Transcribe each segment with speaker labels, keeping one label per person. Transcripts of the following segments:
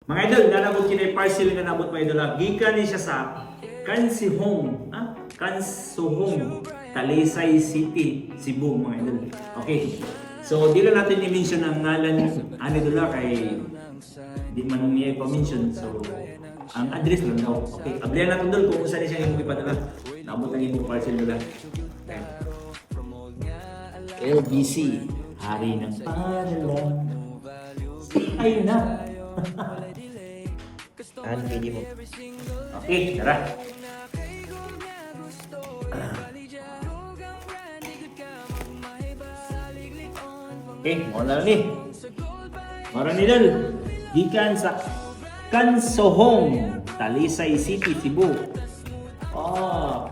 Speaker 1: Mga idol, nanabot kinay parcel nga nabot mga idol. Gikan ni siya sa Kansihong, Kansuhong, Talisay City, Cebu mga idol. Okay. So, di lang natin i-mention ang ngalan ani dola kay di man niya i-mention. So, ang address lang daw. Okay. Ablihan natin dol kung saan siya imong ipadala. Nabot ang imong parcel dola. LBC, Hari ng Padala. Ayun na.
Speaker 2: Ano pili mo?
Speaker 1: Okay, tara. Okay, muna ni. Mara ni Dal. Gikan sa Kansohong, Talisay City, Cebu.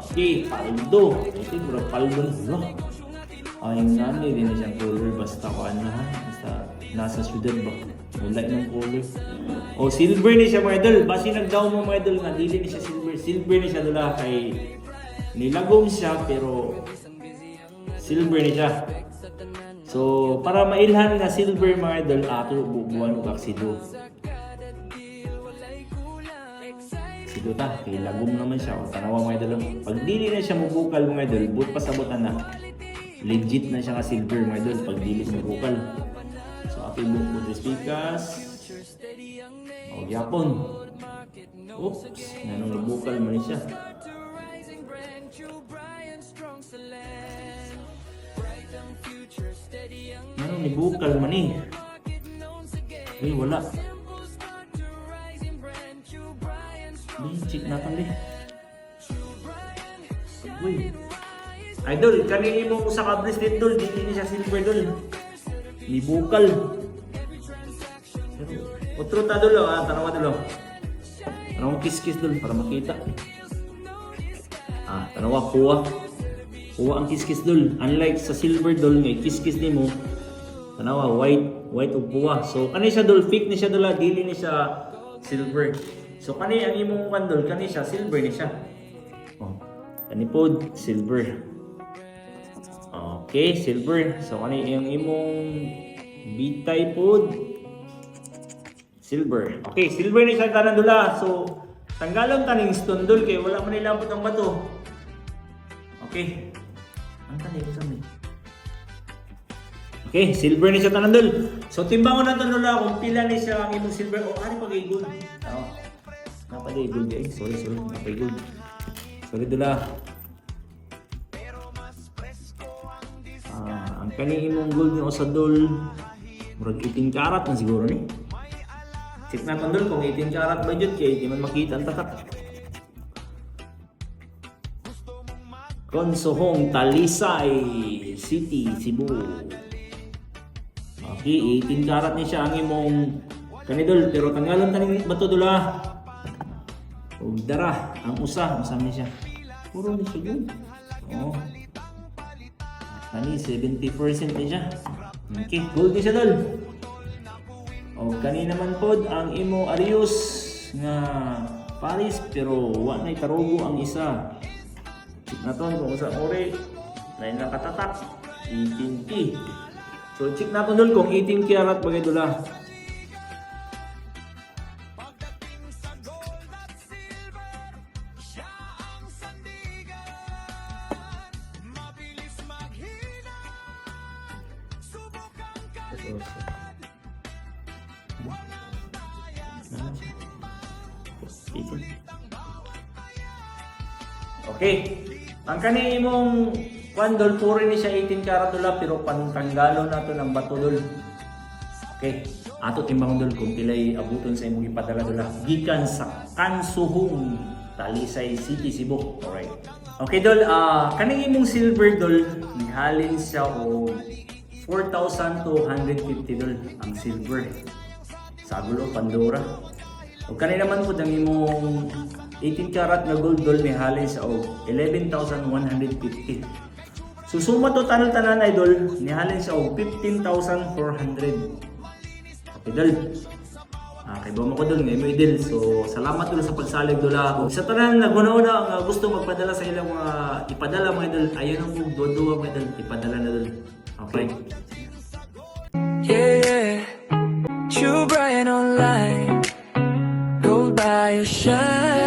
Speaker 1: Okay, paldo. Ito bro, paldo na. Ay, nani din siyang color basta ko ano ha. Basta nasa syudad ba? Wala ng color. O, silver ni siya mga idol. Basi nagdaw mo mga idol nga, dili ni siya silver. Silver ni siya dola kay nilagom siya pero silver ni siya. So, para mailhan nga silver mga idol, ato bubuan og aksido. Aksido ta, kay lagom naman siya. O, tanawa mga idol. Pag dili na siya mubukal mga idol, but pasabotan na. Legit na siya nga silver mga idol pag dili mubukal. So, ato yung bukas pikas. O, yapon. Oops, nanong nabukal man siya. Nanong nabukal man eh. Uy, wala. Check natin deh. Uy. Idol, kanini mo sa kabris din dol, di siya silver dol. Nibukal. Otro ta dol, tanawa dol. Tanawa kiss-kiss dol para makita. Tanawa kuha. Kuha ang kiss-kiss dol. Unlike sa silver dol nga kiss-kiss nimo. Tanawa white ug kuha. So kani siya dol, fake ni siya dol, dili ni siya silver. So kani ang imong kandol, kani siya silver ni siya. Oh. Kani pod silver. Okay, silver. So kani yung imong bitay pod silver. Okay, silver ni siya tanan dula. So tanggalon taning stone dol kay wala man nilabot ang bato. Okay. Ang tani ko sa Okay, silver ni siya tanan dol. So timbangon nato dula kung pila ni siya ang imong silver o ari pa kay gold. Napagay gold guys. Sorry. Napagay gold. Sorry dula. Ang kani imong gold nga usadol murag 18 karat na siguro ni. Check natin dol kung 18 karat budget kay di man makita ang tatak. Kansuhong, Talisay City, Cebu. Okay, 18 karat ni siya ang imong kanidol pero tanggalon taning bato dula. Ug dara ang usa ni siya. Puro ni siya gold. Oh. Kani 70% ni siya. Okay, gold ni siya dol. O kani naman pod ang imo Arius nga Paris pero wa nay tarugo ang isa. Check naton kung sa ore na nakatatak 18K. So check naton dol kung 18 karat bagay dula. Okay. Ang kani imong kwandol puro ni siya 18 karat dula pero pantanggalon nato ng bato dol. Okay. Ato timbang dol kung pilay abuton sa imong ipadala dula gikan sa Kansuhong, Talisay City, Cebu. Alright. Okay dol, kani imong silver dol nihalin siya o 4,250 dol ang silver. Sa gulo Pandora. O kani naman po ang imong 18 karat na gold dol nihalin sa 11,150. So suma to tanan idol nihalin sa 15,400. Okay dol. Kay mo ko dol ngay mo idol. So salamat dol sa pagsalig dol. Sa tanan naguna-una nga gusto magpadala sa ilang mga ipadala mga idol. Ayan ang duwa mga idol ipadala na dol. Okay.
Speaker 3: Yeah, True Brian online.
Speaker 2: tayo siya